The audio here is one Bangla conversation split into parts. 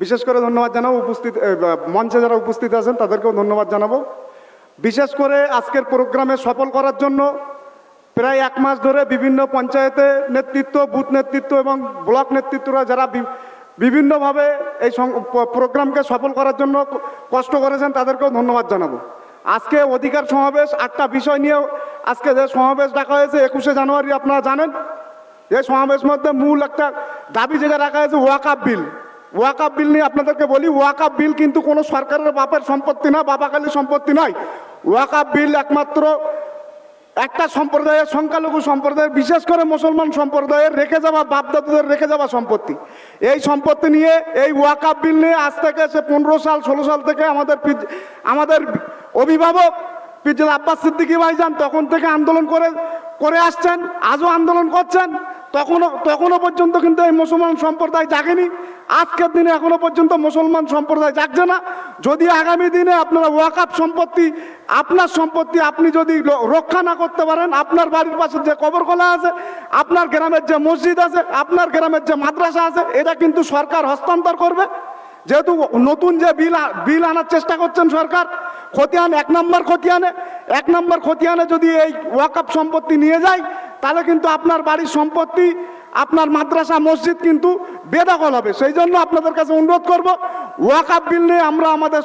বিশেষ করে ধন্যবাদ জানাবো মঞ্চে যারা উপস্থিত আছেন তাদেরকেও ধন্যবাদ জানাবো। বিশেষ করে আজকের প্রোগ্রামে সফল করার জন্য প্রায় 1 মাস ধরে বিভিন্ন পঞ্চায়েতে নেতৃত্ব, বুথ নেতৃত্ব এবং ব্লক নেতৃত্বরা যারা বিভিন্নভাবে এই প্রোগ্রামকে সফল করার জন্য কষ্ট করেছেন তাদেরকেও ধন্যবাদ জানাবো। আজকে অধিকার সমাবেশ 8টা বিষয় নিয়ে আজকে যে সমাবেশ ডাকা হয়েছে 21শে জানুয়ারি, আপনারা জানেন এই সমাবেশ মধ্যে মূল একটা দাবি যেটা রাখা হয়েছে ওয়াকআপ বিল। ওয়াকআপ বিল নিয়ে আপনাদেরকে বলি, ওয়াকআপ বিল কিন্তু কোনো সরকারের বাপের সম্পত্তি না, বাবাকালীর সম্পত্তি নয়। ওয়াকআপ বিল একমাত্র একটা সম্প্রদায়ের, সংখ্যালঘু সম্প্রদায়ের, বিশেষ করে মুসলমান সম্প্রদায়ের রেখে যাওয়া, বাপদাদাদের রেখে যাওয়া সম্পত্তি। এই সম্পত্তি নিয়ে এই ওয়াকআপ বিল নিয়ে আজ থেকে 15 সাল 16 সাল থেকে আমাদের অভিভাবক পিজুল আব্বাস সিদ্দিকী ভাইজান তখন থেকে আন্দোলন করে আসছেন, আজও আন্দোলন করছেন। তখনও পর্যন্ত কিন্তু এই মুসলমান সম্প্রদায় জাগেনি। আজকের দিনে এখনো পর্যন্ত মুসলমান সম্প্রদায় জাগছে না। যদি আগামী দিনে আপনারা ওয়াকআপ সম্পত্তি, আপনার সম্পত্তি আপনি যদি রক্ষা না করতে পারেন, আপনার বাড়ির পাশে যে কবরখানা আছে, আপনার গ্রামের যে মসজিদ আছে, আপনার গ্রামের যে মাদ্রাসা আছে, এটা কিন্তু সরকার হস্তান্তর করবে। যেহেতু নতুন যে বিল আনার চেষ্টা করছেন সরকার, খতিয়ান 1 নম্বর খতিয়ানে যদি এই ওয়াকআপ সম্পত্তি নিয়ে যায়, তাহলে কিন্তু আপনার বাড়ির সম্পত্তি, আপনার মাদ্রাসা মসজিদ কিন্তু বেদখল হবে। সেই জন্য আপনাদের কাছে অনুরোধ করব, ওয়াকআপ বিল নিয়ে আমরা আমাদের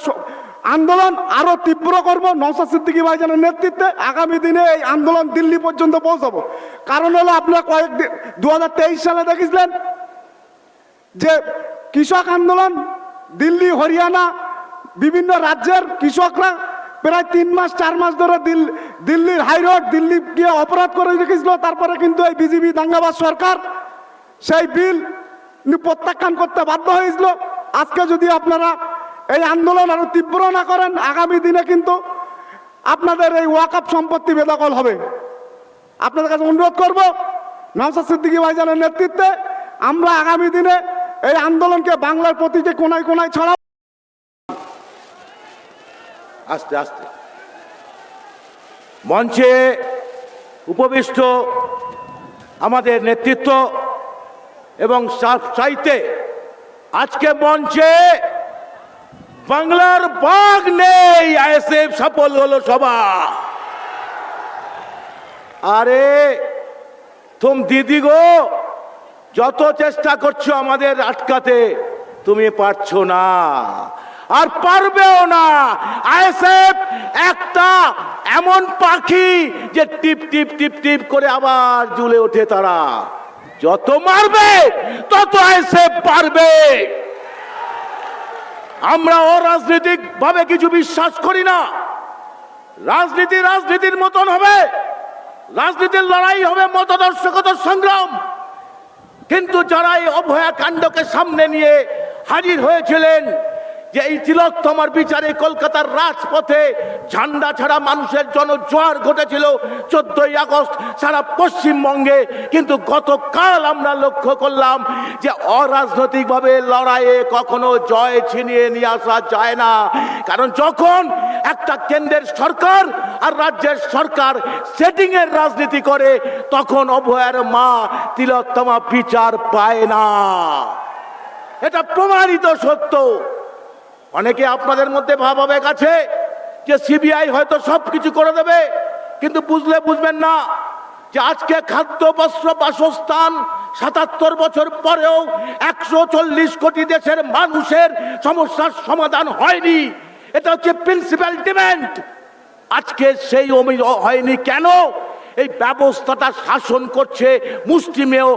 আন্দোলন আরো তীব্র করব। নওশাদ সিদ্দিকী ভাইজানের নেতৃত্বে আগামী দিনে এই আন্দোলন দিল্লি পর্যন্ত পৌঁছাবো। কারণ হলো আপনারা 2023 সালে দেখেছিলেন যে কৃষক আন্দোলন, দিল্লি, হরিয়ানা, বিভিন্ন রাজ্যের কৃষকরা প্রায় 3 মাস 4 মাস ধরে দিল্লির হাইরোড, দিল্লি গিয়ে অপরাধ করে রেখেছিল। তারপরে কিন্তু এই বিজেপি দাঙ্গাবাজ সরকার সেই বিল প্রত্যাখ্যান করতে বাধ্য হয়েছিল। আজকে যদি আপনারা এই আন্দোলন আরো তীব্র না করেন, আগামী দিনে কিন্তু আপনাদের এই ওয়াকআপ সম্পত্তি বেদখল হবে। আপনাদের কাছে অনুরোধ করব, নওশাদ সিদ্দিকী ভাইজানের নেতৃত্বে আমরা আগামী দিনে এই আন্দোলনকে বাংলার প্রতিটি কোনায় কোনায় ছড়াবো। আস্তে আস্তে মঞ্চে উপবিষ্ট আমাদের নেতৃত্ব এবং চাইতে আজকে মঞ্চে বাংলার বাঘ নেই, আইএসএফ সফল হলো সভা। আরে তুম দিদি গো, যত চেষ্টা করছো আমাদের আটকাতে, তুমি পারছো না আর পারবেও না। আইএসএফ একটা এমন পাখি যে টিপ টিপ টিপ টিপ করে আবার জ্বলে ওঠে। তারা যত মারবে তত আইএসএফ পারবে। আমরা অরাজনৈতিক ভাবে কিছু বিশ্বাস করি না। রাজনীতির মতন হবে, রাজনীতির লড়াই হবে, মতাদর্শগত সংগ্রাম। কিন্তু যারা এই অভয়াকাণ্ডকে সামনে নিয়ে হাজির হয়েছিলেন, যে এই তিলোত্তমার বিচারে কলকাতার রাজপথে ঝান্ডা ছাড়া মানুষের জনজোয়ার ঘটেছিল 14ই আগস্ট সারা পশ্চিমবঙ্গে। কিন্তু গতকাল আমরা লক্ষ্য করলাম যে অরাজনৈতিকভাবে লড়াইয়ে কখনো জয় ছিনিয়ে নিয়ে আসা যায় না। কারণ যখন একটা কেন্দ্রের সরকার আর রাজ্যের সরকার সেটিং এর রাজনীতি করে, তখন অভয়ার মা তিলোত্তমা বিচার পায় না। এটা প্রমাণিত সত্য। অনেকে আপনাদের মধ্যে ভাবাবেগ আছে যে সিবিআই হয়তো সবকিছু করে দেবে, কিন্তু বুঝবেন না যে আজকে খাদ্য, বস্ত্র, বাসস্থান 77 বছর পরেও 140 কোটি দেশের মানুষের সমস্যার সমাধান হয়নি। এটা হচ্ছে প্রিন্সিপাল ডিমান্ড। আজকে সেই হয়নি কেন? এই ব্যবস্থাটা শাসন করছে মুষ্টিমেয়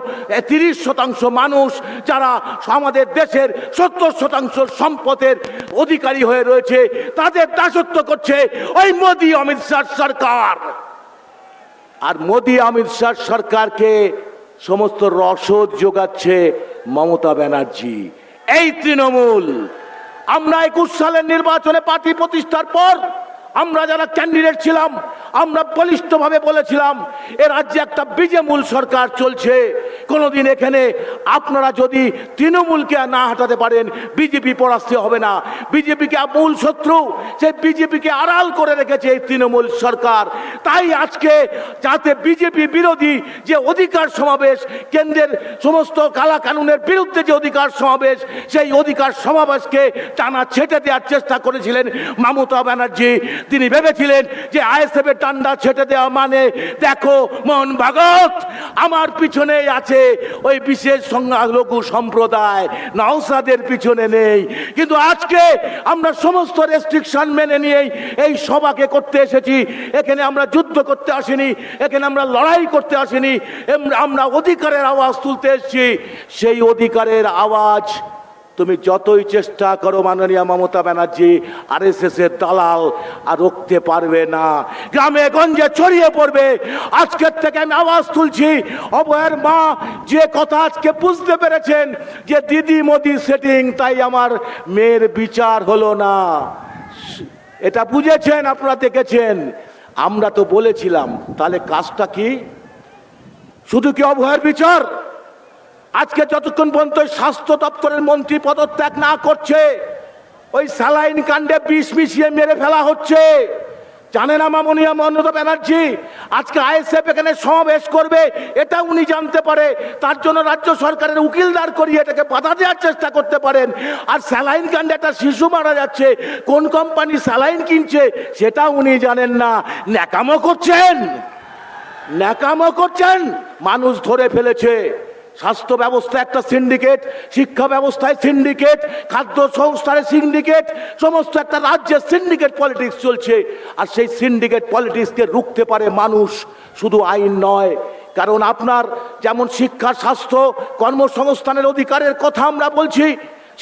30% মানুষ, যারা আমাদের দেশের 70% সম্পদের অধিকারী হয়ে রয়েছে। তাদের দাসত্ব করছে ওই মোদি অমিত শাহ সরকার। আর মোদি অমিত শাহ সরকারকে সমস্ত রসদ যোগাচ্ছে মমতা ব্যানার্জি, এই তৃণমূল। আমরা 21 সালের নির্বাচনে পার্টি প্রতিষ্ঠার পর আমরা যারা ক্যান্ডিডেট ছিলাম, আমরা বলিষ্ঠভাবে বলেছিলাম এ রাজ্যে একটা বিজেমূল সরকার চলছে, কোনোদিন এখানে আপনারা যদি তৃণমূলকে না হাঁটাতে পারেন বিজেপি পরাস্ত হবে না। বিজেপিকে মূল শত্রু, সেই বিজেপিকে আড়াল করে রেখেছে এই তৃণমূল সরকার। তাই আজকে যাতে বিজেপি বিরোধী যে অধিকার সমাবেশ, কেন্দ্রের সমস্ত কালা কানুনের বিরুদ্ধে যে অধিকার সমাবেশ, সেই অধিকার সমাবেশকে টানা ছেটে দেওয়ার চেষ্টা করেছিলেন মমতা ব্যানার্জি। তিনি ভেবেছিলেন যে আইএসএফ এর ডান্ডা ছেটে দেওয়া মানে দেখো মোহন ভাগত আমার পিছনে আছে ওই বিশেষ সংখ্যালঘু সম্প্রদায়, নওশাদের পিছনে নেই। কিন্তু আজকে আমরা সমস্ত রেস্ট্রিকশন মেনে নিয়েই এই সভাকে করতে এসেছি। এখানে আমরা যুদ্ধ করতে আসিনি, এখানে আমরা লড়াই করতে আসিনি, আমরা অধিকারের আওয়াজ তুলতে এসেছি। সেই অধিকারের আওয়াজ তুমি যতই চেষ্টা করো মাননীয় মমতা ব্যানার্জি, আরএসএস এর দালাল আর রুখতে পারবে না। গ্রামে গঞ্জে ছড়িয়ে পড়বে। আজকের থেকে আমি আওয়াজ তুলছি, অভয়ের মা যে কথা আজকে বুঝতে পেরেছেন যে দিদি মোদি সেটিং, তাই আমার মেয়ের বিচার হলো না, এটা বুঝেছেন, আপনারা দেখেছেন। আমরা তো বলেছিলাম, তাহলে কাজটা কি? শুধু কি অভয়ের বিচার? আজকে যতক্ষণ পর্যন্ত স্বাস্থ্য দপ্তরের মন্ত্রী পদত্যাগ না করছে, ওই স্যালাইন কাণ্ডে বিষ মিশিয়ে মেরে ফেলা হচ্ছে। জানেন মাননীয় মমতা ব্যানার্জি, আজকে আইএসএফ এখানে সমাবেশ করবে এটা উনি জানতে পারে, তার জন্য রাজ্য সরকারের উকিল দাঁড় করিয়ে এটাকে বাধা দেওয়ার চেষ্টা করতে পারেন। আর স্যালাইন কাণ্ডে একটা শিশু মারা যাচ্ছে, কোন কোম্পানি স্যালাইন কিনছে সেটা উনি জানেন না। ন্যাকামো করছেন, ন্যাকামো করছেন। মানুষ ধরে ফেলেছে। স্বাস্থ্য ব্যবস্থা একটা সিন্ডিকেট, শিক্ষা ব্যবস্থায় সিন্ডিকেট, খাদ্য সংস্থায় সিন্ডিকেট, সমস্ত একটা রাজ্যের সিন্ডিকেট পলিটিক্স চলছে। আর সেই সিন্ডিকেট পলিটিক্সকে রুখতে পারে মানুষ, শুধু আইন নয়। কারণ আপনার যেমন শিক্ষা, স্বাস্থ্য, কর্মসংস্থানের অধিকারের কথা আমরা বলছি,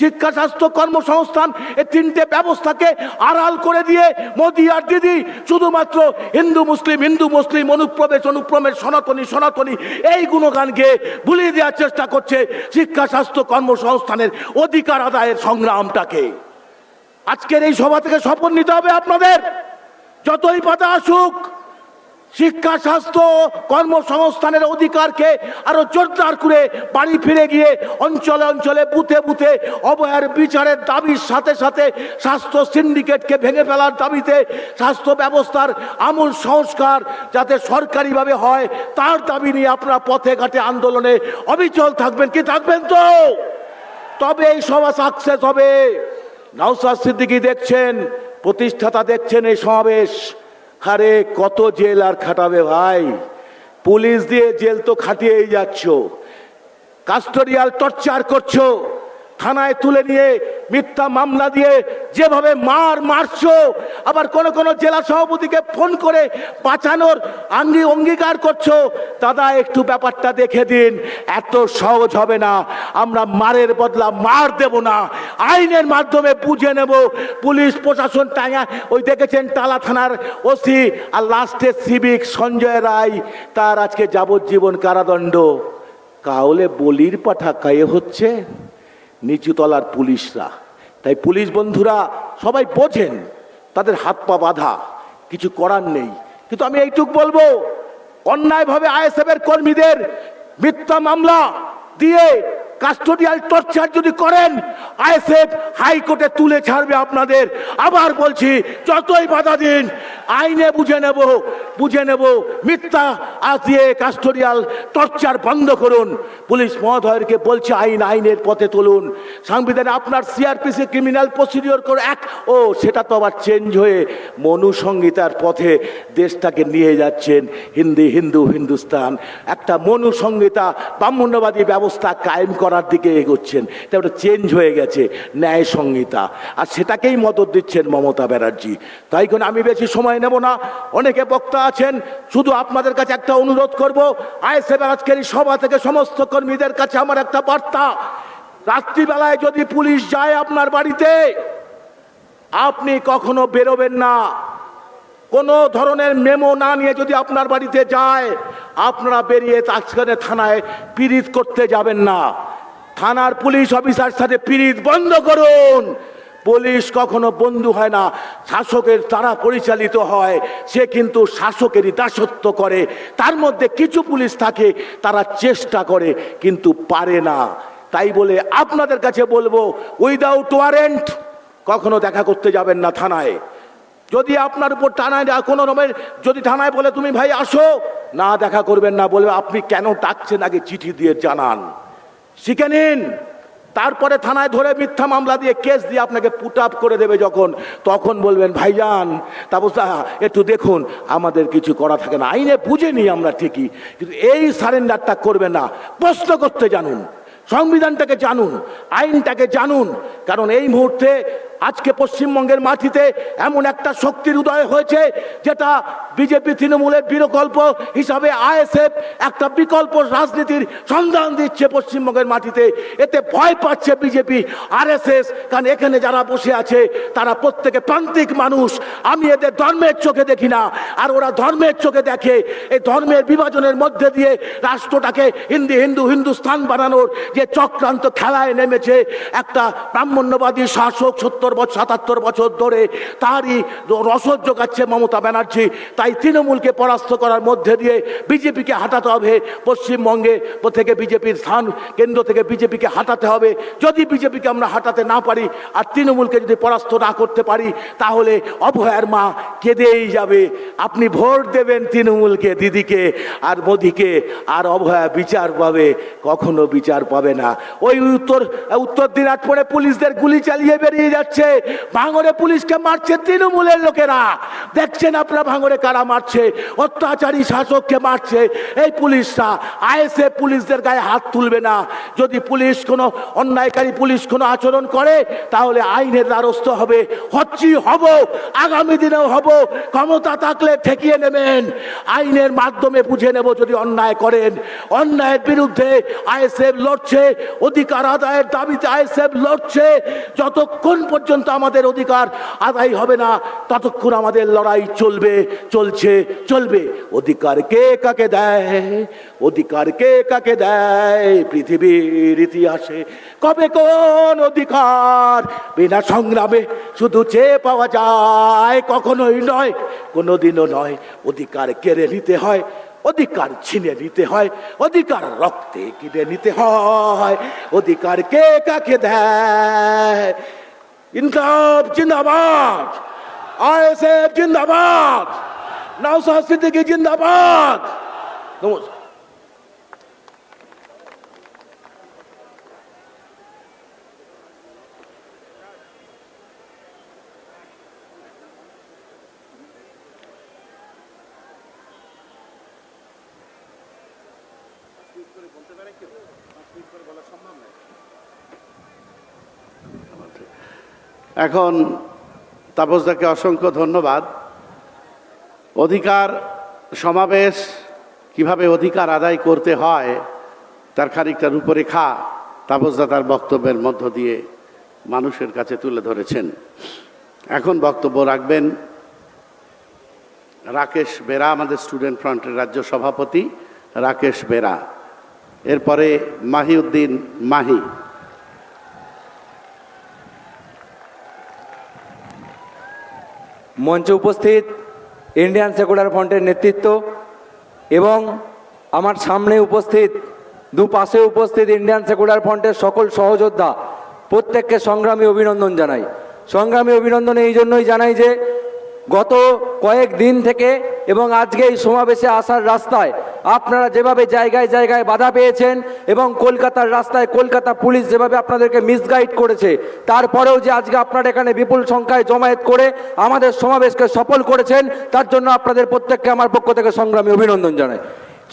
শিক্ষা, স্বাস্থ্য, কর্মসংস্থান এই তিনটে ব্যবস্থাকে আড়াল করে দিয়ে মোদি আর দিদি শুধুমাত্র হিন্দু মুসলিম অনুপ্রবেশ সনাতনী এই গুণগানকে ভুলিয়ে দেওয়ার চেষ্টা করছে শিক্ষা, স্বাস্থ্য, কর্মসংস্থানের অধিকার আদায়ের সংগ্রামটাকে। আজকের এই সভা থেকে শপথ নিতে হবে আপনাদের, যতই বাধা আসুক শিক্ষা, স্বাস্থ্য, কর্মসংস্থানের অধিকারকে আরো জোরদার করে বাড়ি ফিরে গিয়ে অঞ্চলে অঞ্চলে বুথে বুথে অভয়ের বিচারের দাবির সাথে সাথে স্বাস্থ্য সিন্ডিকেটকে ভেঙে ফেলার দাবিতে স্বাস্থ্য ব্যবস্থার আমূল সংস্কার যাতে সরকারিভাবে হয় তার দাবি নিয়ে আপনারা পথে ঘাটে আন্দোলনে অবিচল থাকবেন। কি থাকবেন তো? তবে এই সভা সাকসেস হবে। নওশাদ সিদ্দিকী দেখছেন, প্রতিষ্ঠাতা দেখছেন এই সমাবেশ। আরে কত জেল আর খাটাবে ভাই, পুলিশ দিয়ে জেল তো খাটিয়েই যাচ্ছ, কাস্টোডিয়াল টর্চার করছো, থানায় তুলে নিয়ে মিথ্যা মামলা দিয়ে যেভাবে মারছো, আবার কোন কোন জেলা সভাপতিকে ফোন করে বাঁচানোর অঙ্গীকার করছো। দাদা একটু ব্যাপারটা দেখে দিন, এত সহজ হবে না। আমরা মারের বদলা মার দেব না, আইনের মাধ্যমে বুঝে নেব। পুলিশ প্রশাসন টাঙা, ওই দেখেছেন টালা থানার ওসি আর লাস্টে সিভিক সঞ্জয় রায়, তার আজকে যাবজ্জীবন কারাদণ্ড। কাউলে বলির পাঠা কায়ে হচ্ছে নিচুতলার পুলিশরা। তাই পুলিশ বন্ধুরা সবাই বোঝেন, তাদের হাত পা বাঁধা, কিছু করার নেই। কিন্তু আমি এইটুক বলবো, অন্যায়ভাবে আইএসএফ এর কর্মীদের মিথ্যা মামলা দিয়ে কাস্টোডিয়াল টর্চার যদি করেন, আইএসএফ হাইকোর্টে তুলে ছাড়বে আপনাদের। আবার বলছি, যতই বাধা দিন আইনে বুঝে নেব। মিথ্যা দিয়ে কাস্টোডিয়াল টর্চার বন্ধ করুন। পুলিশ মহোদয়কে বলছে আইনের পথে তুলুন। সংবিধানে আপনার সিআরপিসি ক্রিমিনাল প্রসিডিওর করে সেটা তো আবার চেঞ্জ হয়ে মনু সংহিতার পথে দেশটাকে নিয়ে যাচ্ছেন। হিন্দুস্তান একটা মনু সংহিতা ব্রাহ্মণ্যবাদী ব্যবস্থা কায়েম করার দিকে এগোচ্ছেন। এটা ওটা চেঞ্জ হয়ে গেছে ন্যায় সংহিতা, আর সেটাকেই মদত দিচ্ছেন মমতা ব্যানার্জি। তাই জন্য আমি বেশি সময় নেব না, অনেকে বক্তা আছেন। শুধু আপনাদের কাছে একটা অনুরোধ করব, আইএসএফ আজকের এই সভা থেকে সমস্ত কর্মীদের কাছে আমার একটা বার্তা, রাত্রিবেলায় যদি পুলিশ যায় আপনার বাড়িতে, আপনি কখনো বেরোবেন না। কোনো ধরনের মেমো না নিয়ে যদি আপনার বাড়িতে যায়, আপনারা বেরিয়ে তাৎক্ষণে থানায় পিরিত করতে যাবেন না। থানার পুলিশ অফিসার সাথে পিরিত বন্ধ করুন। পুলিশ কখনো বন্ধু হয় না, শাসকের দ্বারা পরিচালিত হয়। সে কিন্তু শাসকেরই দাসত্ব করে। তার মধ্যে কিছু পুলিশ থাকে, তারা চেষ্টা করে কিন্তু পারে না। তাই বলে আপনাদের কাছে বলবো, উইদাউট ওয়ারেন্ট কখনো দেখা করতে যাবেন না থানায়। যদি আপনার উপর থানায় কোনো রকমের যদি থানায় বলে তুমি ভাই আসো, না দেখা করবেন না, বলবে আপনি কেন ডাকছেন আগে চিঠি দিয়ে জানান, শিখে নিন। তারপরে থানায় ধরে মিথ্যা মামলা দিয়ে কেস দিয়ে আপনাকে পুট আপ করে দেবে যখন, তখন বলবেন ভাইজান তাপস দা একটু দেখুন, আমাদের কিছু করা থাকে না, আইনে বুঝে নিই আমরা ঠিকই, কিন্তু এই সারেন্ডারটা করবেন না। প্রশ্ন করতে জানুন, সংবিধানটাকে জানুন, আইনটাকে জানুন। কারণ এই মুহূর্তে আজকে পশ্চিমবঙ্গের মাটিতে এমন একটা শক্তির উদয় হয়েছে, যেটা বিজেপি তৃণমূলের বিকল্প হিসাবে আইএসএফ একটা বিকল্প রাজনীতির সন্ধান দিচ্ছে পশ্চিমবঙ্গের মাটিতে। এতে ভয় পাচ্ছে বিজেপি, আরএসএস, কারণ এখানে যারা বসে আছে তারা প্রত্যেকে প্রান্তিক মানুষ। আমি এদের ধর্মের চোখে দেখি না, আর ওরা ধর্মের চোখে দেখে। এই ধর্মের বিভাজনের মধ্যে দিয়ে রাষ্ট্রটাকে হিন্দুস্তান বানানোর যে চক্রান্ত খেলায় নেমেছে একটা ব্রাহ্মণ্যবাদী শাসক 77 বছর ধরে, তারই রসদ যোগাচ্ছে মমতা ব্যানার্জি। তাই তৃণমূলকে পরাস্ত করার মধ্যে দিয়ে বিজেপিকে হাঁটাতে হবে। পশ্চিমবঙ্গে থেকে বিজেপির স্থান কেন্দ্র থেকে বিজেপিকে হাঁটাতে হবে। যদি বিজেপিকে আমরা হাঁটাতে না পারি আর তৃণমূলকে যদি পরাস্ত না করতে পারি, তাহলে অভয়ার মা কেঁদেই যাবে। আপনি ভোট দেবেন তৃণমূলকে, দিদিকে আর মোদিকে, আর অভয়া বিচার পাবে, কখনো বিচার পাবে না। ওই উত্তর দিনাজপুরে পুলিশদের গুলি চালিয়ে বেরিয়ে যাচ্ছে, ভাঙড়ে পুলিশকে মারছে তৃণমূলের লোকেরা। দেখছেন আপনারা ভাঙড়ে কারা মারছে, অত্যাচারী শাসককে মারছে এই পুলিশরা। আইএসএফ পুলিশদের গায়ে হাত তুলবে না। যদি পুলিশ কোনো অন্যায়কারী পুলিশ কোনো আচরণ করে, তাহলে আইনের দ্বারস্থ হবে, হব, আগামী দিনেও হব। ক্ষমতা থাকলে ঠেকিয়ে নেবেন, আইনের মাধ্যমে বুঝে নেব। যদি অন্যায় করেন, অন্যায়ের বিরুদ্ধে আইএসএফ লড়ছে, অধিকার আদায়ের দাবিতে আইএসএফ লড়ছে। যতক্ষণ পর্যন্ত আমাদের অধিকার আদায় হবে না, ততক্ষণ আমাদের লড়াই চলবে। অধিকার কে কাকে দেয়, অধিকার কে কাকে দেয় পৃথিবীর ইতিহাসে? কবে কোন অধিকার বিনা সংগ্রামে শুধু চেয়ে পাওয়া যায়? কখনোই নয়, কোনোদিনও নয়। অধিকার কেড়ে নিতে হয়, অধিকার ছিনে নিতে হয়, অধিকার রক্তে কিনে নিতে হয়। অধিকার কে কাকে দেয়? ইনকলাব জিন্দাবাদ, আইএসএফ জিন্দাবাদ, নওশাদ সিদ্দিকী জিন্দাবাদ। নমস্কার। এখন তাপসদাকে অসংখ্য ধন্যবাদ। অধিকার সমাবেশ কিভাবে অধিকার আদায় করতে হয় তার খানিকটা রূপরেখা তাপসদা তার বক্তব্যের মধ্য দিয়ে মানুষের কাছে তুলে ধরেছেন। এখন বক্তব্য রাখবেন রাকেশ বেরা, আমাদের স্টুডেন্ট ফ্রন্টের রাজ্য সভাপতি রাকেশ বেরা। এরপরে মাহিউদ্দিন মাহি। মঞ্চে উপস্থিত ইন্ডিয়ান সেকুলার ফ্রন্টের নেতৃত্ব এবং আমার সামনে উপস্থিত, দুপাশে উপস্থিত ইন্ডিয়ান সেকুলার ফ্রন্টের সকল সহযোদ্ধা, প্রত্যেককে সংগ্রামী অভিনন্দন জানাই। সংগ্রামী অভিনন্দন এই জন্যই জানাই যে গত কয়েকদিন থেকে এবং আজকে এই সমাবেশে আসার রাস্তায় আপনারা যেভাবে জায়গায় জায়গায় বাধা পেয়েছেন এবং কলকাতার রাস্তায় কলকাতা পুলিশ যেভাবে আপনাদেরকে মিসগাইড করেছে, তারপরেও যে আজকে আপনারা এখানে বিপুল সংখ্যায় জমায়েত করে আমাদের সমাবেশকে সফল করেছেন, তার জন্য আপনাদের প্রত্যেককে আমার পক্ষ থেকে সংগ্রামী অভিনন্দন জানাই।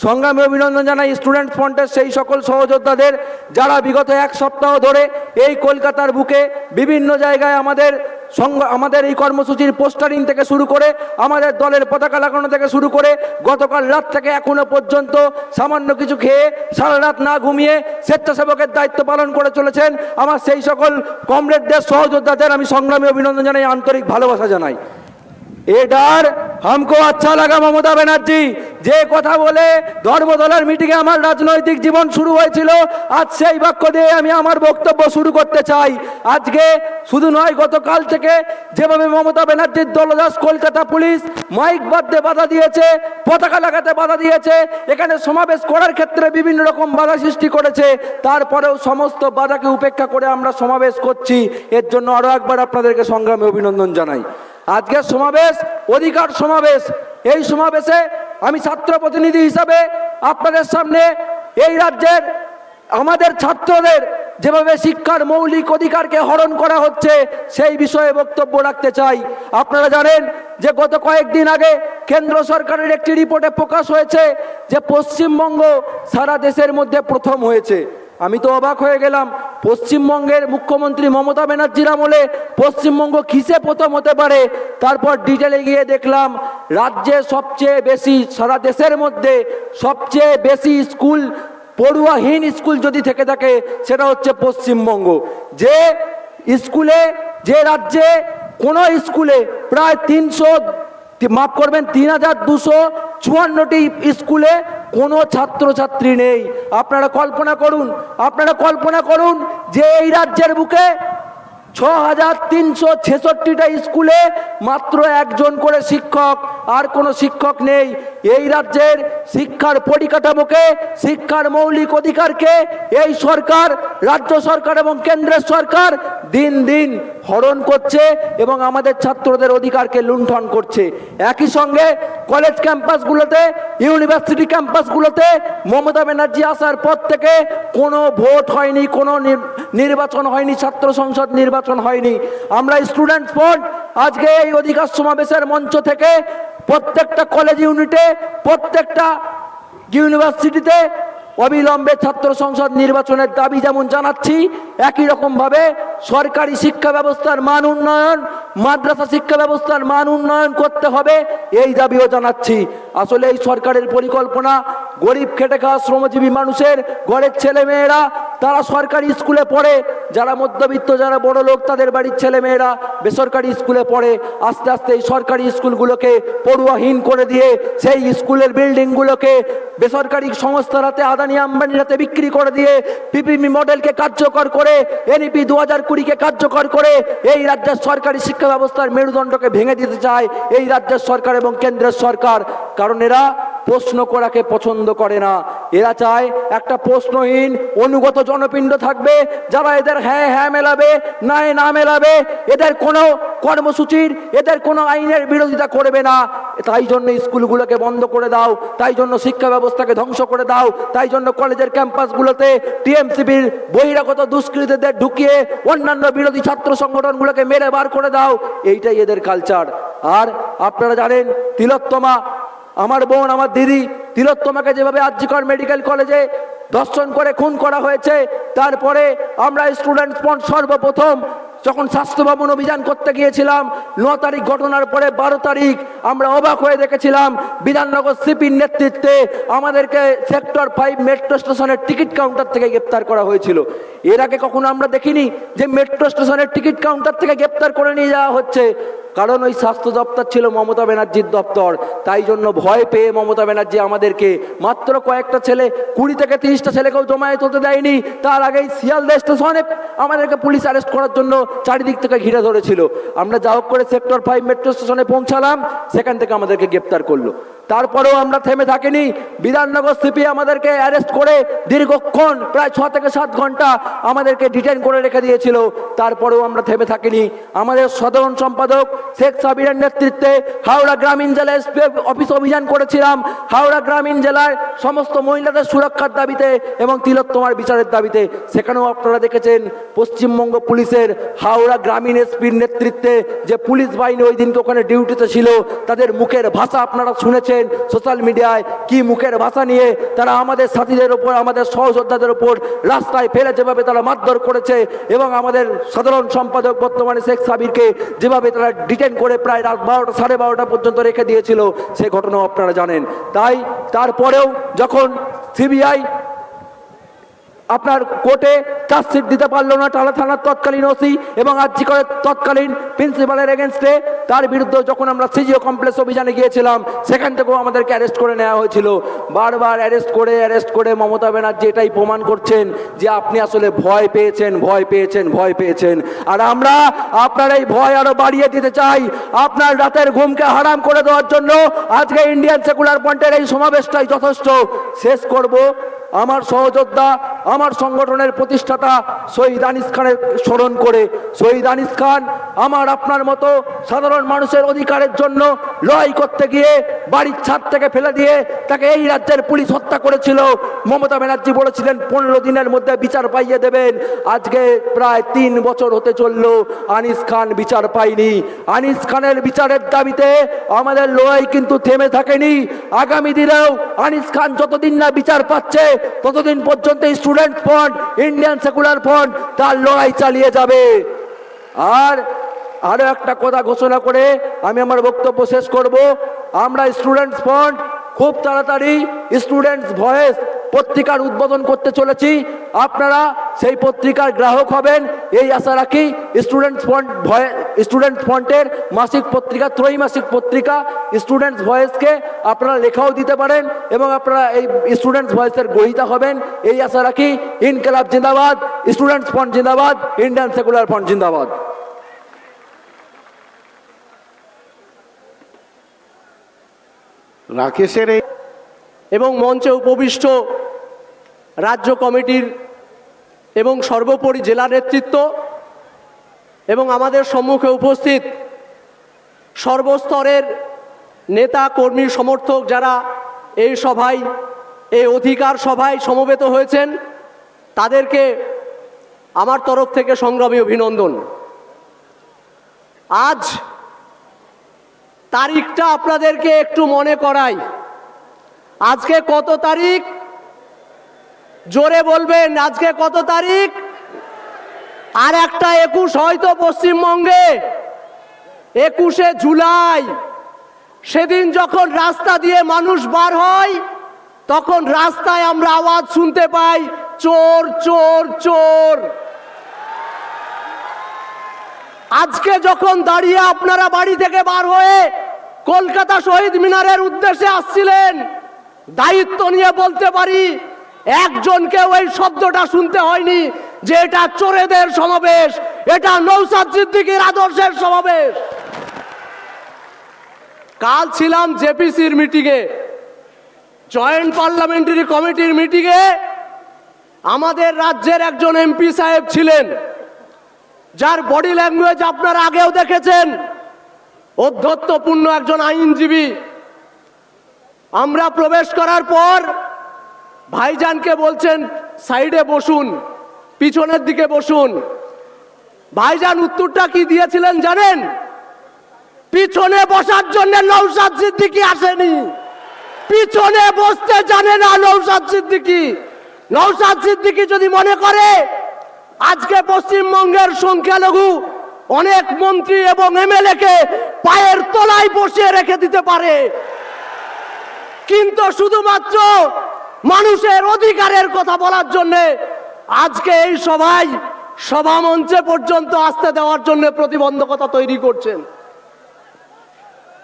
সংগ্রামী অভিনন্দন জানাই স্টুডেন্ট ফ্রন্টের সেই সকল সহযোদ্ধাদের যারা বিগত এক সপ্তাহ ধরে এই কলকাতার বুকে বিভিন্ন জায়গায় আমাদের এই কর্মসূচির পোস্টারিং থেকে শুরু করে আমাদের দলের পতাকা লাগানো থেকে শুরু করে গতকাল রাত থেকে এখনো পর্যন্ত সামান্য কিছু খেয়ে সারা রাত না ঘুমিয়ে স্বেচ্ছাসেবকের দায়িত্ব পালন করে চলেছেন। আমার সেই সকল কমরেডদের সহযোদ্ধাদের আমি সংগ্রামী অভিনন্দন জানাই, আন্তরিক ভালোবাসা জানাই। এটার हमको अच्छा लगा মমতা ব্যানার্জি যে কথা বলে ধর্মতলার মিটিংয়ে আমার রাজনৈতিক জীবন শুরু হয়েছিল, আজ সেই বাক্য দিয়ে আমি আমার বক্তব্য শুরু করতে চাই। আজকে শুধু নয়, গতকাল থেকে যেভাবে মমতা ব্যানার্জির দলদাস কলকাতা পুলিশ মাইক বাদতে বাধা দিয়েছে, পতাকা লাগাতে বাধা দিয়েছে, এখানে সমাবেশ করার ক্ষেত্রে বিভিন্ন রকম বাধা সৃষ্টি করেছে, তারপরেও সমস্ত বাধাকে উপেক্ষা করে আমরা সমাবেশ করছি। এর জন্য আরো একবার আপনাদেরকে সংগ্রামে অভিনন্দন জানাই। আজকের সমাবেশ অধিকার সমাবেশ। এই সমাবেশে আমি ছাত্র প্রতিনিধি হিসাবে আপনাদের সামনে এই রাজ্যের আমাদের ছাত্রদের যেভাবে শিক্ষার মৌলিক অধিকারকে হরণ করা হচ্ছে সেই বিষয়ে বক্তব্য রাখতে চাই। আপনারা জানেন যে গত কয়েকদিন আগে কেন্দ্র সরকারের একটি রিপোর্টে প্রকাশ হয়েছে যে পশ্চিমবঙ্গ সারা দেশের মধ্যে প্রথম হয়েছে। আমি তো অবাক হয়ে গেলাম, পশ্চিমবঙ্গের মুখ্যমন্ত্রী মমতা ব্যানার্জির আমলে পশ্চিমবঙ্গ কিসে প্রথম হতে পারে? তারপর ডিটেলে গিয়ে দেখলাম রাজ্যে সবচেয়ে বেশি, সারা দেশের মধ্যে সবচেয়ে বেশি স্কুল, পড়ুয়াহীন স্কুল যদি থেকে থাকে সেটা হচ্ছে পশ্চিমবঙ্গ। যে স্কুলে, যে রাজ্যে কোনো স্কুলে প্রায় 3254টি স্কুলে কোনো ছাত্রছাত্রী নেই। আপনারা কল্পনা করুন যে এই রাজ্যের বুকে 6366টা স্কুলে মাত্র একজন করে শিক্ষক, আর কোনো শিক্ষক নেই। এই রাজ্যের শিক্ষার পরিকাঠামোকে, শিক্ষার মৌলিক অধিকারকে এই সরকার, রাজ্য সরকার এবং কেন্দ্রের সরকার দিন দিন হরণ করছে এবং আমাদের ছাত্রদের অধিকারকে লুণ্ঠন করছে। একই সঙ্গে কলেজ ক্যাম্পাসগুলোতে, ইউনিভার্সিটি ক্যাম্পাসগুলোতে মমতা ব্যানার্জি আসার পর থেকে কোনো ভোট হয়নি, কোনো নির্বাচন হয়নি, ছাত্র সংসদ নির্বাচন হয়নি। আমরা স্টুডেন্টস ফ্রন্ট আজকে এই অধিকার সমাবেশের মঞ্চ থেকে প্রত্যেকটা কলেজ ইউনিটে, প্রত্যেকটা ইউনিভার্সিটিতে অবিলম্বে ছাত্র সংসদ নির্বাচনের দাবি যেমন জানাচ্ছি, একই রকমভাবে সরকারি শিক্ষা ব্যবস্থার মান উন্নয়ন, মাদ্রাসা শিক্ষা ব্যবস্থার মান উন্নয়ন করতে হবে, এই দাবিও জানাচ্ছি। আসলে এই সরকারের পরিকল্পনা গরিব খেটে খাওয়া শ্রমজীবী মানুষের ঘরের ছেলেমেয়েরা তারা সরকারি স্কুলে পড়ে, যারা মধ্যবিত্ত, যারা বড় লোক, তাদের বাড়ির ছেলেমেয়েরা বেসরকারি স্কুলে পড়ে। আস্তে আস্তে এই সরকারি স্কুলগুলোকে পড়ুয়াহীন করে দিয়ে সেই স্কুলের বিল্ডিংগুলোকে বেসরকারি সংস্থার হাতে, আদানি আম্বানির হাতে বিক্রি করে দিয়ে পিপিপি মডেলকে কার্যকর করে, এনইপি 2020-কে কার্যকর করে এই রাজ্যের সরকারি শিক্ষা ব্যবস্থার মেরুদণ্ডকে ভেঙে দিতে চায় এই রাজ্যের সরকার এবং কেন্দ্রের সরকার। কারণ এরা প্রশ্ন করাকে পছন্দ করে না। এরা চায় একটা প্রশ্নহীন অনুগত জনপিণ্ড থাকবে, যারা এদের হ্যাঁ হ্যাঁ মেলাবে, না মেলাবে, এদের কোনো কর্মসূচির, এদের কোনো আইনের বিরোধিতা করবে না। তাই জন্য স্কুলগুলোকে বন্ধ করে দাও, তাই জন্য শিক্ষা ব্যবস্থাকে ধ্বংস করে দাও, তাই জন্য কলেজের ক্যাম্পাসগুলোতে টিএমসিপির বহিরাগত দুষ্কৃতীদের ঢুকিয়ে অন্যান্য বিরোধী ছাত্র সংগঠনগুলোকে মেরে বার করে দাও, এইটাই এদের কালচার। আর আপনারা জানেন তিলোত্তমা, আমার বোন, আমার দিদি তিলোত্তমাকে যেভাবে আরজিকর মেডিকেল কলেজে ধর্ষণ করে খুন করা হয়েছে, তারপরে আমরা স্টুডেন্টস ফ্রন্ট সর্বপ্রথম যখন স্বাস্থ্য ভবন অভিযান করতে গিয়েছিলাম 9 তারিখ ঘটনার পরে 12 তারিখ আমরা অবাক হয়ে দেখেছিলাম বিধাননগর সিপির নেতৃত্বে আমাদেরকে সেক্টর 5 মেট্রো স্টেশনের টিকিট কাউন্টার থেকে গ্রেপ্তার করা হয়েছিল। এর আগে কখনো আমরা দেখিনি যে মেট্রো স্টেশনের টিকিট কাউন্টার থেকে গ্রেপ্তার করে নিয়ে যাওয়া হচ্ছে, কারণ ওই স্বাস্থ্য দপ্তর ছিল মমতা ব্যানার্জির দপ্তর। তাই জন্য ভয় পেয়ে মমতা ব্যানার্জি আমাদেরকে মাত্র কয়েকটা ছেলে, 20 থেকে 30টা ছেলেকেও জমায়েত হতে দেয়নি। তার আগেই শিয়ালদা স্টেশনে আমাদেরকে পুলিশ অ্যারেস্ট করার জন্য চারিদিক থেকে ঘিরে ধরেছিল। আমরা যা হোক করে সেক্টর 5 মেট্রো স্টেশনে পৌঁছালাম, সেখান থেকে আমাদেরকে গ্রেপ্তার করলো। তারপরেও আমরা থেমে থাকিনি। বিধাননগর সিপি আমাদেরকে অ্যারেস্ট করে দীর্ঘক্ষণ প্রায় 6 থেকে 7 ঘন্টা আমাদেরকে ডিটেইন করে রেখে দিয়েছিল। তারপরেও আমরা থেমে থাকিনি। আমাদের সাধারণ সম্পাদক শেখ সাবিরের নেতৃত্বে হাওড়া গ্রামীণ জেলা এসপি অফিস অভিযান করেছিলাম। হাওড়া গ্রামীণ জেলায় সমস্ত মহিলাদের সুরক্ষার দাবিতে এবং তিলোত্তমার বিচারের দাবিতে। সেখানেও আপনারা দেখেছেন পশ্চিমবঙ্গ পুলিশের হাওড়া গ্রামীণ এসপির নেতৃত্বে যে পুলিশ বাহিনী ওই দিনকে ওখানে ডিউটিতে ছিল, তাদের মুখের ভাষা আপনারা শুনেছেন সোশ্যাল মিডিয়ায়, কি মুখের ভাষা নিয়ে তারা আমাদের সাথীদের উপর, আমাদের সহযোদ্ধাদের উপর রাস্তায় ফেলে যেভাবে তারা মারধর করেছে, এবং আমাদের সাধারণ সম্পাদক বর্তমানে শেখ সাবিরকে যেভাবে তারা ডিটেইন করে প্রায় রাত 12টা, 12:30 পর্যন্ত রেখে দিয়েছিল, সে ঘটনাও আপনারা জানেন। তাই তারপরেও যখন সিবিআই আপনার কোর্টে চার্জশিট দিতে পারলো না টালা থানার তৎকালীন ওসি এবং আর্জি করে তৎকালীন প্রিন্সিপালের এগেনস্টে। তার বিরুদ্ধে যখন আমরা সিজিও কমপ্লেক্স অভিযানে গিয়েছিলাম সেখান থেকেও আমাদেরকে অ্যারেস্ট করে নেওয়া হয়েছিল। বারবার অ্যারেস্ট করে মমতা ব্যানার্জি এটাই প্রমাণ করছেন যে আপনি আসলে ভয় পেয়েছেন। আর আমরা আপনার এই ভয় আরো বাড়িয়ে দিতে চাই। আপনার রাতের ঘুমকে হারাম করে দেওয়ার জন্য আজকে ইন্ডিয়ান সেকুলার ফ্রন্টের এই সমাবেশটাই যথেষ্ট। শেষ করব আমার সহযোদ্ধা, আমার সংগঠনের প্রতিষ্ঠাতা শহীদ আনিস খানের স্মরণ করে। শহীদ আনিস খান আমার আপনার মতো সাধারণ মানুষের অধিকারের জন্য লড়াই করতে গিয়ে বাড়ির ছাদ থেকে ফেলে দিয়ে তাকে এই রাজ্যের পুলিশ হত্যা করেছিল। মমতা ব্যানার্জি বলেছিলেন 15 দিনের মধ্যে বিচার পাইয়ে দেবেন। আজকে প্রায় 3 বছর হতে চলল, আনিস খান বিচার পায়নি। আনিস খানের বিচারের দাবিতে আমাদের লড়াই কিন্তু থেমে থাকেনি। আগামী দিনেও আনিস খান যতদিন না বিচার পাচ্ছে ততদিন পর্যন্ত student front, Indian secular front তার লড়াই চালিয়ে যাবে। আর আরো একটা কথা ঘোষণা করে আমি আমার বক্তব্য শেষ করব। আমরা স্টুডেন্টস ফ্রন্ট খুব তাড়াতাড়ি স্টুডেন্টস ভয়েস পত্রিকার উদ্বোধন করতে চলেছি। আপনারা সেই পত্রিকার গ্রাহক হবেন এই আশা রাখি। স্টুডেন্টস ফ্রন্টের মাসিক পত্রিকা, ত্রৈমাসিক পত্রিকা স্টুডেন্টস ভয়েসকে আপনারা লেখাও দিতে পারেন এবং আপনারা এই স্টুডেন্টস ভয়েসের গ্রহীতা হবেন এই আশা রাখি। ইনকিলাব জিন্দাবাদ, স্টুডেন্টস ফ্রন্ট জিন্দাবাদ, ইন্ডিয়ান সেকুলার ফ্রন্ট জিন্দাবাদ। রাকেশের এই এবং মঞ্চে উপবিষ্ট রাজ্য কমিটির এবং সর্বোপরি জেলা নেতৃত্ব এবং আমাদের সম্মুখে উপস্থিত সর্বস্তরের নেতা কর্মী সমর্থক যারা এই সভায়, এই অধিকার সভায় সমবেত হয়েছেন, তাদেরকে আমার তরফ থেকে সংগ্রামী অভিনন্দন। আজ তারিখটা আপনাদেরকে একটু মনে করাই। আজকে কত তারিখ? জোরে বলবেন, আজকে কত তারিখ? আর একটা 21 হয়তো পশ্চিমবঙ্গে 21শে জুলাই। সেদিন যখন রাস্তা দিয়ে মানুষ বার হয় তখন রাস্তায় আমরা আওয়াজ শুনতে পাই, চোর চোর চোর। আজকে যখন দাঁড়িয়ে আপনারা বাড়ি থেকে বার হয়ে কলকাতা শহীদ মিনারের উদ্দেশ্যে আসছিলেন, দায়িত্ব নিয়ে বলতে পারি একজনকেও এই শব্দটা শুনতে হয়নি যে এটা চোরেদের সমাবেশ, এটা নওশাদ সিদ্দিকীর আদর্শের সমাবেশ। কাল ছিলাম জেপিসির মিটিংয়ে, জয়েন্ট পার্লামেন্টারি কমিটির মিটিংয়ে। আমাদের রাজ্যের একজন এমপি সাহেব ছিলেন, যার বডি ল্যাঙ্গুয়েজ আপনারা আগেও দেখেছেন, অধ্যত্বপূর্ণ একজন আইনজীবী। আমরা প্রবেশ করার পর ভাইজানকে বলছেন সাইডে বসুন, পিছনের দিকে বসুন। ভাইজান উত্তরটা কি দিয়েছিলেন জানেন? পিছনে বসার জন্য নওশাদ সিদ্দিকী আসেনি, পিছনে বসতে জানে না নওশাদ সিদ্দিকী। নওশাদ সিদ্দিকী যদি মনে করে আজকে পশ্চিমবঙ্গের সংখ্যালঘু অনেক মন্ত্রী এবং এমএলএ কে পায়ের তলায় বসিয়ে রেখে দিতে পারে, কিন্তু শুধুমাত্র মানুষের অধিকারের কথা বলার জন্য আজকে এই সভায় সভা মঞ্চে পর্যন্ত আসতে দেওয়ার জন্য প্রতিবন্ধকতা তৈরি করছেন।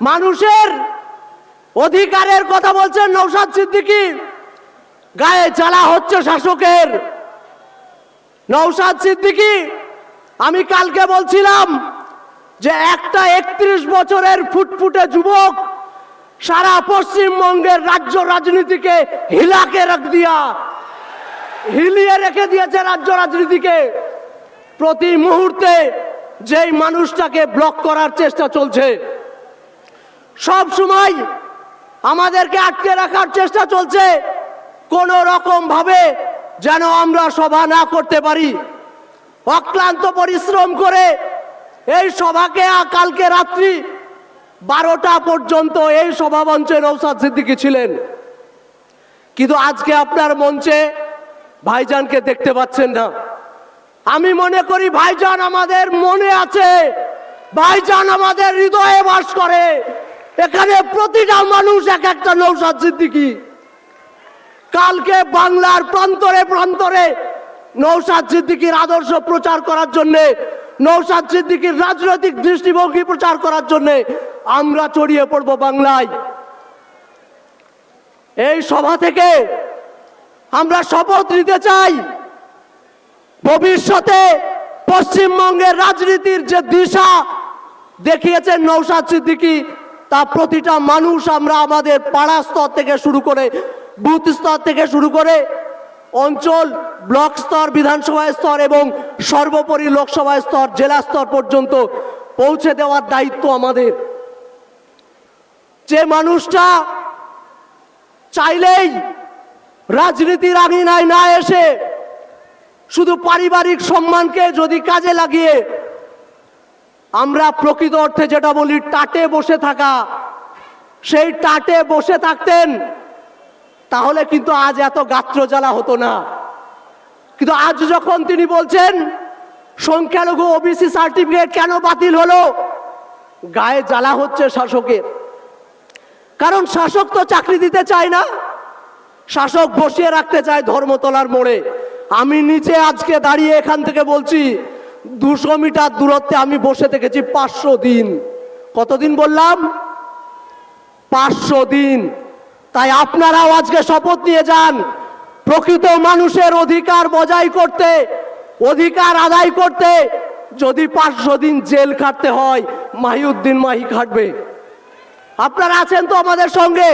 মানুষের অধিকারের কথা বলছেন নওশাদ সিদ্দিকী, গায়ে জ্বালা হচ্ছে শাসকের। নওশাদ সিদ্দিকী, আমি কালকে বলছিলাম যে একটা 31 বছরের ফুটফুটে যুবক সারা পশ্চিমবঙ্গের রাজ্য রাজনীতিকে হিলিয়ে রেখে দিয়েছে রাজ্য রাজনীতিকে। প্রতি মুহূর্তে যেই মানুষটাকে ব্লক করার চেষ্টা চলছে, সব সময় আমাদেরকে আটকে রাখার চেষ্টা চলছে, কোন রকম ভাবে যেন আমরা সভা না করতে পারি। অক্লান্ত পরিশ্রম করে এই সভাকে কালকে রাত্রি 12টা পর্যন্ত এই সভা মঞ্চে নওশাদ সিদ্দিকী ছিলেন, কিন্তু আজকে আপনার মঞ্চে ভাইজানকে দেখতে পাচ্ছেন না। আমি মনে করি ভাইজান আমাদের মনে আছে, ভাইজান আমাদের হৃদয়ে বাস করে। এখানে প্রতিটা মানুষ এক একটা নওশাদ সিদ্দিকী। কালকে বাংলার প্রান্তরে প্রান্তরে নওশাদ সিদ্দিকীর আদর্শ প্রচার করার জন্যে, নওশাদ সিদ্দিকীর রাজনৈতিক দৃষ্টিভঙ্গি প্রচার করার জন্যে আমরা ছড়িয়ে পড়ব বাংলায়। এই সভা থেকে আমরা শপথ নিতে চাই, ভবিষ্যতে পশ্চিমবঙ্গের রাজনীতির যে দিশা দেখিয়েছেন নওশাদ সিদ্দিকী, তা প্রতিটা মানুষ আমরা আমাদের পাড়া স্তর থেকে শুরু করে, বুথ স্তর থেকে শুরু করে অঞ্চল, ব্লক স্তর, বিধানসভা স্তর এবং সর্বোপরি লোকসভা স্তর, জেলা স্তর পর্যন্ত পৌঁছে দেওয়ার দায়িত্ব আমাদের। যে মানুষটা চাইলেই রাজনীতির আঙিনায় না এসে শুধু পারিবারিক সম্মানকে যদি কাজে লাগিয়ে আমরা প্রকৃত অর্থে যেটা বলি টাটে বসে থাকা, সেই টাটে বসে থাকতেন, তাহলে কিন্তু আজ এত গাত্র জ্বালা হতো না। কিন্তু আজ যখন তিনি বলছেন সংখ্যালঘু ওবিসি সার্টিফিকেট কেন বাতিল হলো, গায়ে জ্বালা হচ্ছে শাসকের। কারণ শাসক তো চাকরি দিতে চায় না, শাসক বসিয়ে রাখতে চায় ধর্মতলার মোড়ে। আমি নিচে আজকে দাঁড়িয়ে এখান থেকে বলছি, 200 মিটার দূরত্বে আমি বসে থেকেছি 500 দিন। কতদিন বললাম? 500 দিন। তাই আপনারাও আজকে শপথ নিয়ে যান, প্রকৃত মানুষের অধিকার বজায় করতে, অধিকার আদায় করতে যদি 500 দিন জেল খাটতে হয়, মাহিউদ্দিন মাহি খাটবে। আপনারা আছেন তো আমাদের সঙ্গে?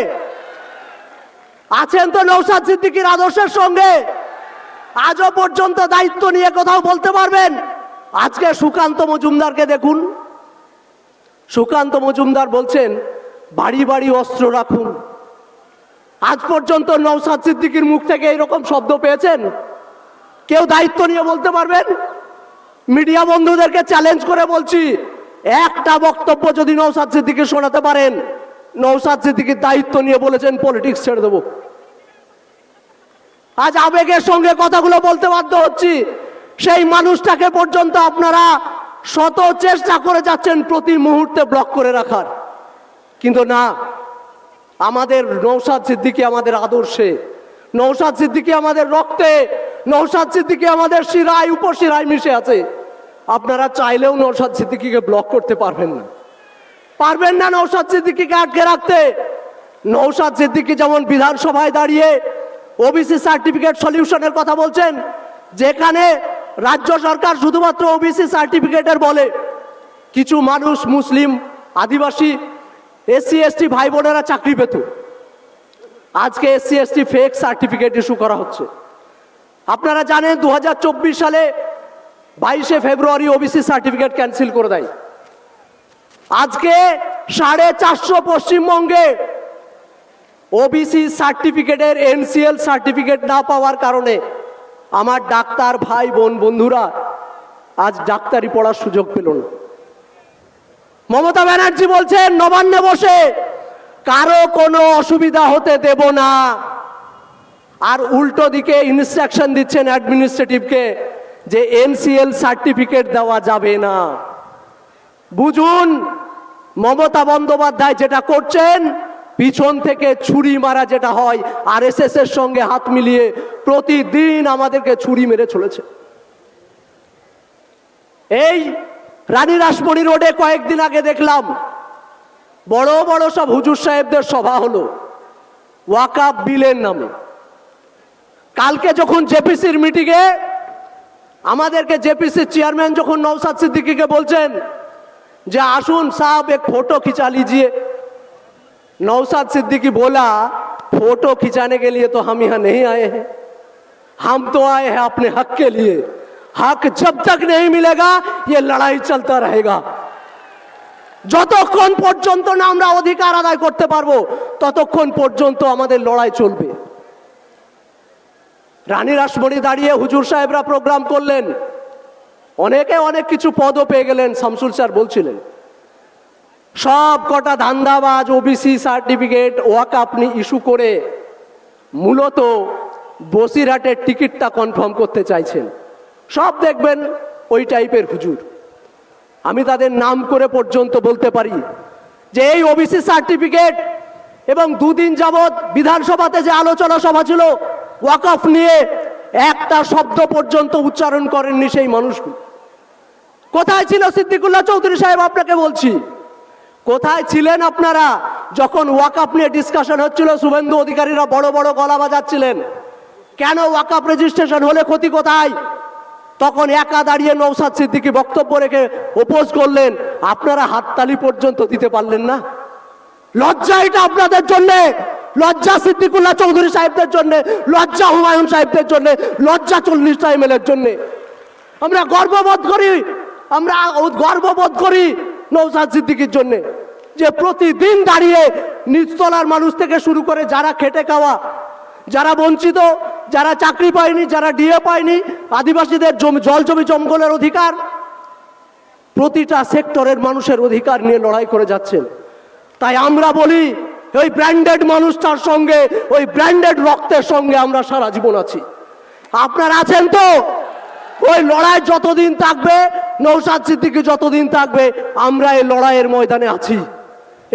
আছেন তো নওশাদ সিদ্দিকীর আদর্শের সঙ্গে? আজও পর্যন্ত দায়িত্ব নিয়ে কোথাও বলতে পারবেন? আজকে সুকান্ত মজুমদারকে দেখুন, সুকান্ত মজুমদার বলছেন বাড়ি বাড়ি অস্ত্র রাখুন। আজ পর্যন্ত নওশাদ সিদ্দিকীর মুখ থেকে এরকম শব্দ পেয়েছেন? কেউ দায়িত্ব নিয়ে বলতে পারবেন? মিডিয়া বন্ধুদেরকে চ্যালেঞ্জ করে বলছি, একটা বক্তব্য যদি নওশাদ সিদ্দিকী শোনাতে পারেন, নওশাদ সিদ্দিকীর দায়িত্ব নিয়ে বলেছেন পলিটিক্স ছেড়ে দেব। আজ আবেগের সঙ্গে কথাগুলো বলতে বাধ্য হচ্ছি। সেই মানুষটাকে পর্যন্ত আপনারা শত চেষ্টা করে যাচ্ছেন প্রতি মুহূর্তে ব্লক করে রাখার, কিন্তু না, আমাদের নওশাদ সিদ্দিকী আমাদের আদর্শে, নওশাদ সিদ্দিকী আমাদের রক্তে, নওশাদ সিদ্দিকী আমাদের শিরায় উপশিরায় মিশে আছে। আপনারা চাইলেও নওশাদ সিদ্দিকীকে ব্লক করতে পারবেন না, পারবেন না নওশাদ সিদ্দিকীকে আটকে রাখতে। নওশাদ সিদ্দিকী যেমন বিধানসভায় দাঁড়িয়ে ওবিসি সার্টিফিকেট সলিউশনের কথা বলছেন, যেখানে রাজ্য সরকার শুধুমাত্র ওবিসি সার্টিফিকেটের বলে, কিছু মানুষ মুসলিম, আদিবাসী, এসসি এসটি ভাই বোনেরা চাকরি পেত। আজকে SC ST fake certificate issue করা হচ্ছে। আপনারা জানেন 2024 সালে 22শে ফেব্রুয়ারি ওবিসি সার্টিফিকেট ক্যান্সেল করে দেয়। আজকে 450 পশ্চিমবঙ্গে ওবিসি সার্টিফিকেটের এনসিএল সার্টিফিকেট না পাওয়ার কারণে আমার ডাক্তার ভাই বোন বন্ধুরা আজ ডাক্তারি পড়ার সুযোগ পেল না। মমতা ব্যানার্জি বলছেন নবান্নে বসে কারো কোনো অসুবিধা হতে দেব না, আর উল্টো দিকে ইনস্ট্রাকশন দিচ্ছেন অ্যাডমিনিস্ট্রেটিভকে যে এনসিএল সার্টিফিকেট দেওয়া যাবে না। বুঝুন, মমতা বন্দ্যোপাধ্যায় যেটা করছেন, পিছন থেকে ছুরি মারা যেটা হয়, আরএসএস এর সঙ্গে হাত মিলিয়ে প্রতিদিন আমাদেরকে ছুরি মেরে চলেছে। এই রানী রাসমণি রোডে কয়েকদিন আগে দেখলাম বড় বড় সব হুজুর সাহেবদের সভা হলো ওয়াকাফ বিলের নামে। কালকে যখন জেপিসির মিটিংয়ে আমাদেরকে জেপিসির চেয়ারম্যান যখন নওশাদ सिद्दीकी বলছেন যে আসুন साहब एक फोटो खिंचा लीजिए, नौशाद सिद्दीकी बोला फोटो खिंचाने के लिए तो हम यहाँ नहीं आए हैं, हम तो आए हैं अपने हक के लिए। हक जब तक नहीं मिलेगा ये लड़ाई चलता रहेगा। যতক্ষণ পর্যন্ত না আমরা অধিকার আদায় করতে পারবো ততক্ষণ পর্যন্ত আমাদের লড়াই চলবে। রানী রাসমণি দাঁড়িয়ে হুজুর সাহেবরা প্রোগ্রাম করলেন, অনেকে অনেক কিছু পদও পেয়ে গেলেন। শামসুল স্যার বলছিলেন সব কটা ধান্দাবাজ ওবিসি সার্টিফিকেট ওয়াকাফ ইস্যু করে মূলত বসিরহাটের টিকিটটা কনফার্ম করতে চাইছেন। সব দেখবেন ওই টাইপের হুজুর। আমি তাদের নাম করে পর্যন্ত বলতে পারি যে এই ওবিসি সার্টিফিকেট এবং দুদিন যাবৎ বিধানসভাতে যে আলোচনা সভা ছিল ওয়াকফ নিয়ে, একটা শব্দ পর্যন্ত উচ্চারণ করেননি সেই মানুষগুলো। কোথায় ছিল সিদ্দিকুল্লাহ চৌধুরী সাহেব, আপনাকে বলছি, কোথায় ছিলেন আপনারা যখন ওয়াকআপ নিয়ে ডিসকাশন হচ্ছিল? শুভেন্দু অধিকারীরা বড় বড় গলা বাজাচ্ছিলেন, কেন ওয়াকআপ রেজিস্ট্রেশন হলে ক্ষতি কোথায়? তখন একা দাঁড়িয়ে নওশাদ সিদ্দিকী বক্তব্য রেখে ওপোজ করলেন, আপনারা হাততালি পর্যন্ত দিতে পারলেন না। লজ্জা এটা আপনাদের জন্য, লজ্জা সিদ্দিকুল্লাহ চৌধুরী সাহেবদের জন্য, লজ্জা হুমায়ুন সাহেবদের জন্য, লজ্জা 40 টাইমেলের জন্য। আমরা গর্ববোধ করি নওশাদ সিদ্দিকীর জন্য, যে প্রতিদিন দাঁড়িয়ে নিচতলার মানুষ থেকে শুরু করে যারা খেটে খাওয়া, যারা বঞ্চিত, যারা চাকরি পায়নি, যারা ডিএ পায়নি, আদিবাসীদের জল জমি জঙ্গলের অধিকার, প্রতিটা সেক্টরের মানুষের অধিকার নিয়ে লড়াই করে যাচ্ছেন। তাই আমরা বলি, ওই ব্র্যান্ডেড মানুষটার সঙ্গে, ওই ব্র্যান্ডেড রক্তের সঙ্গে আমরা সারা জীবন আছি। আপনারা আছেন তো? ওই লড়াই যতদিন থাকবে, নওশাদ সিদ্দিকী যতদিন থাকবে, আমরা এই লড়াইয়ের ময়দানে আছি।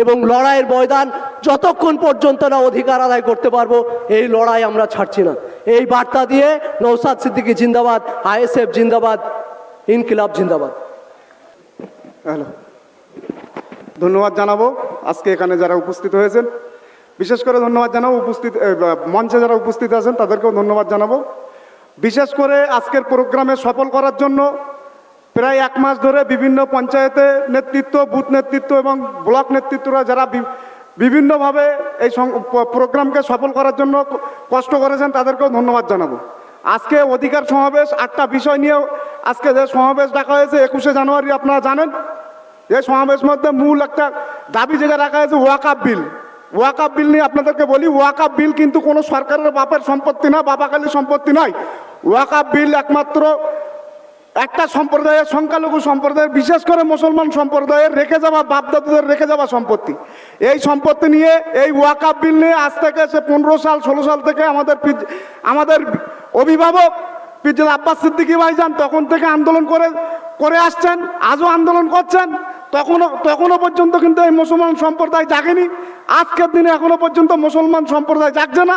এবং লড়াইয়ের ময়দান যতক্ষণ পর্যন্ত না অধিকার আদায় করতে পারবো, এই লড়াই আমরা ছাড়ছি না। এই বার্তা দিয়ে নওশাদ সিদ্দিকী জিন্দাবাদ, আইএসএফ জিন্দাবাদ, ইনকিলাব জিন্দাবাদ। হ্যালো, ধন্যবাদ জানাবো আজকে এখানে যারা উপস্থিত হয়েছেন, বিশেষ করে ধন্যবাদ জানাবো মঞ্চে যারা উপস্থিত আছেন তাদেরকেও ধন্যবাদ জানাবো। বিশেষ করে আজকের প্রোগ্রামে সফল করার জন্য প্রায় 1 মাস ধরে বিভিন্ন পঞ্চায়েতে নেতৃত্ব, বুথ নেতৃত্ব এবং ব্লক নেতৃত্বরা যারা বিভিন্নভাবে এই প্রোগ্রামকে সফল করার জন্য কষ্ট করেছেন তাদেরকেও ধন্যবাদ জানাবো। আজকে অধিকার সমাবেশ, 8টা বিষয় নিয়ে আজকে যে সমাবেশ ডাকা হয়েছে 21শে জানুয়ারি, আপনারা জানেন এই সমাবেশ মধ্যে মূল একটা দাবি যেটা রাখা হয়েছে ওয়াকআপ বিল। ওয়াকআপ বিল নিয়ে আপনাদেরকে বলি, ওয়াকআপ বিল কিন্তু কোনো সরকারের বাপের সম্পত্তি না, বাবাকালীর সম্পত্তি নয়। ওয়াকআপ বিল একমাত্র একটা সম্প্রদায়ের, সংখ্যালঘু সম্প্রদায়ের, বিশেষ করে মুসলমান সম্প্রদায়ের রেখে যাওয়া, বাপদাদুদের রেখে যাওয়া সম্পত্তি। এই সম্পত্তি নিয়ে, এই ওয়াকআপ বিল নিয়ে আজ থেকে 15 সাল 16 সাল থেকে আমাদের অভিভাবক পিজল আব্বাস সিদ্দিকী ভাইজান তখন থেকে আন্দোলন করে আসছেন, আজও আন্দোলন করছেন। তখনও পর্যন্ত কিন্তু এই মুসলমান সম্প্রদায় জাগেনি। আজকের দিনে এখনো পর্যন্ত মুসলমান সম্প্রদায় জাগছে না।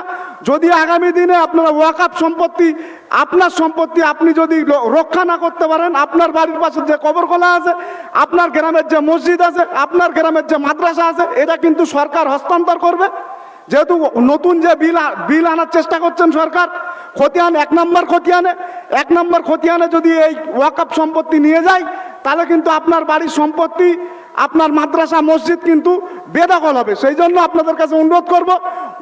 যদি আগামী দিনে আপনারা ওয়াকআপ সম্পত্তি, আপনার সম্পত্তি আপনি যদি রক্ষা না করতে পারেন, আপনার বাড়ির পাশে যে কবরখোলা আছে, আপনার গ্রামের যে মসজিদ আছে, আপনার গ্রামের যে মাদ্রাসা আছে, এটা কিন্তু সরকার হস্তান্তর করবে। যেহেতু নতুন যে বিল আনার চেষ্টা করছেন সরকার, খতিয়ান 1 নম্বর খতিয়ানে যদি এই ওয়াকআপ সম্পত্তি নিয়ে যায়, তাহলে কিন্তু আপনার বাড়ির সম্পত্তি, আপনার মাদ্রাসা মসজিদ কিন্তু বেদখল হবে। সেই জন্য আপনাদের কাছে অনুরোধ করব,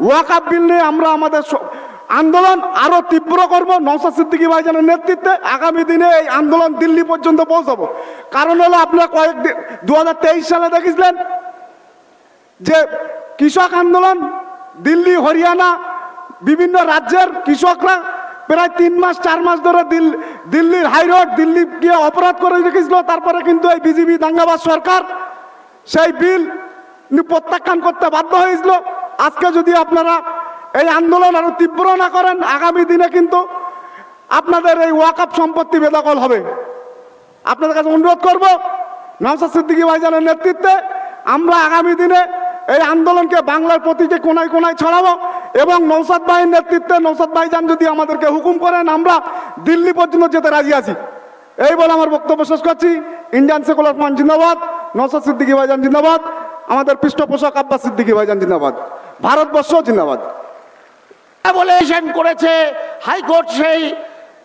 ওয়াকআপ বিল নিয়ে আমরা আমাদের আন্দোলন আরো তীব্র করব। নওশাদ সিদ্দিকী ভাইজানের নেতৃত্বে আগামী দিনে এই আন্দোলন দিল্লি পর্যন্ত পৌঁছাবো। কারণ হলো, আপনারা 2023 সালে দেখেছিলেন যে কৃষক আন্দোলন, দিল্লি, হরিয়ানা, বিভিন্ন রাজ্যের কৃষকরা প্রায় 3 মাস 4 মাস ধরে দিল্লির হাইরোড, দিল্লি গিয়ে অপরাধ করে রেখেছিল। তারপরে কিন্তু এই বিজেপি দাঙ্গাবাজ সরকার সেই বিল প্রত্যাখ্যান করতে বাধ্য হয়েছিল। আজকে যদি আপনারা এই আন্দোলন আরো তীব্র না করেন, আগামী দিনে কিন্তু আপনাদের এই ওয়াকআপ সম্পত্তি বেদখল হবে। আপনাদের কাছে অনুরোধ করব, নওশাদ সিদ্দিকী ভাইজানের নেতৃত্বে আমরা আগামী দিনে এই আন্দোলনকে বাংলার প্রতিটি কোনায় কোনায় ছড়াবো। এবং নওশাদ ভাইয়ের নেতৃত্বে, নওশাদ ভাইজান যদি আমাদেরকে হুকুম করেন, আমরা দিল্লি পর্যন্ত যেতে রাজি আছি। এই বলে আমার বক্তব্য শেষ করছি। ইন্ডিয়ান সেকুলার ফ্রন্ট জিন্দাবাদ, নওশাদ সিদ্দিকী ভাইজান জিন্দাবাদ, আমাদের পৃষ্ঠপোষক আব্বাস সিদ্দিকী ভাইজান জিন্দাবাদ, ভারতবর্ষ জিন্দাবাদ। বলে করেছে হাইকোর্ট,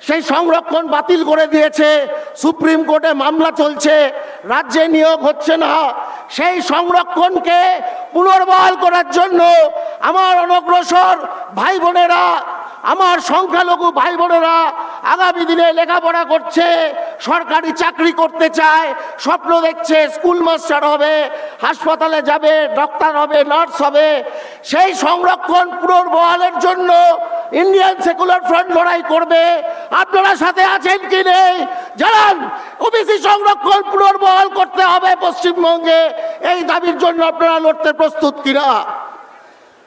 সেই সংরক্ষণ বাতিল করে দিয়েছে। সুপ্রিম কোর্টে মামলা চলছে, রাজ্যে নিয়োগ হচ্ছে না। সেই সংরক্ষণকে পুনর্বহাল করার জন্য আমার অনগ্রসর ভাই বোনেরা, আমার সংখ্যালঘু ভাই বোনেরা আগামী দিনে লেখাপড়া করছে, সরকারি চাকরি করতে চায়, স্বপ্ন দেখছে স্কুল মাস্টার হবে, হাসপাতালে যাবে, ডক্টর হবে, নার্স হবে। সেই সংরক্ষণ পুনর্বহালের জন্য ইন্ডিয়ান সেকুলার ফ্রন্ট লড়াই করবে। আপনারা সাথে আছেন কি নেই জানান। ওবিসি সংরক্ষণ পুনর্বহাল করতে হবে পশ্চিমবঙ্গে, এই দাবির জন্য আপনারা লড়তে প্রস্তুত কিনা?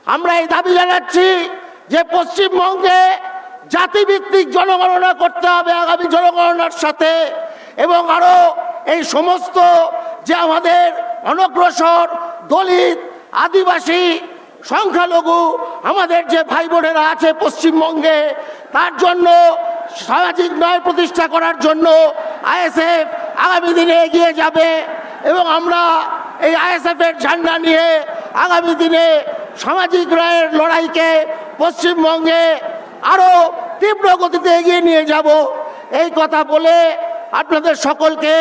আমরা এই দাবি জানাচ্ছি যে পশ্চিমবঙ্গে জাতিভিত্তিক জনগণনা করতে হবে আগামী জনগণনার সাথে। এবং আরো এই সমস্ত যে আমাদের অনগ্রসর দলিত, আদিবাসী সংখ্যালঘু আমাদের যে ভাই বোনেরা আছে পশ্চিমবঙ্গে, তার জন্য সামাজিক ন্যায় প্রতিষ্ঠা করার জন্য আইএসএফ আগামী দিনে এগিয়ে যাবে এবং আমরা এই আইএসএফ এর ঝান্ডা নিয়ে আগামী দিনে সামাজিক ন্যায়ের লড়াইকে পশ্চিমবঙ্গে আরো তীব্র গতিতে এগিয়ে নিয়ে যাব। এই কথা বলে আপনাদের সকলকে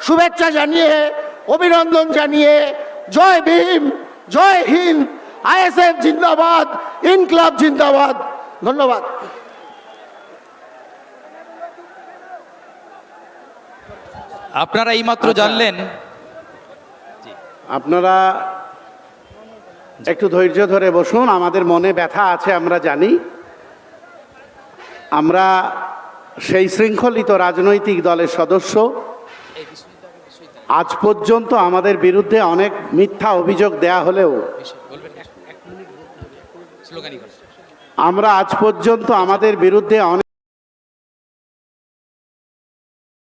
শুভেচ্ছা জানিয়ে, অভিনন্দন জানিয়ে, জয় ভীম, জয় হিন্দ, আইএসএফ জিন্দাবাদ, ইনকলাব জিন্দাবাদ। ধন্যবাদ। আপনারা এইমাত্র জানলেন। আপনারা একটু ধৈর্য ধরে বসুন, আমাদের মনে ব্যথা আছে আমরা জানি। আমরা সেই শৃঙ্খলিত রাজনৈতিক দলের সদস্য। আজ পর্যন্ত আমাদের বিরুদ্ধে অনেক মিথ্যা অভিযোগ দেয়া হলেও আমরা আজ পর্যন্ত আমাদের বিরুদ্ধে অনেক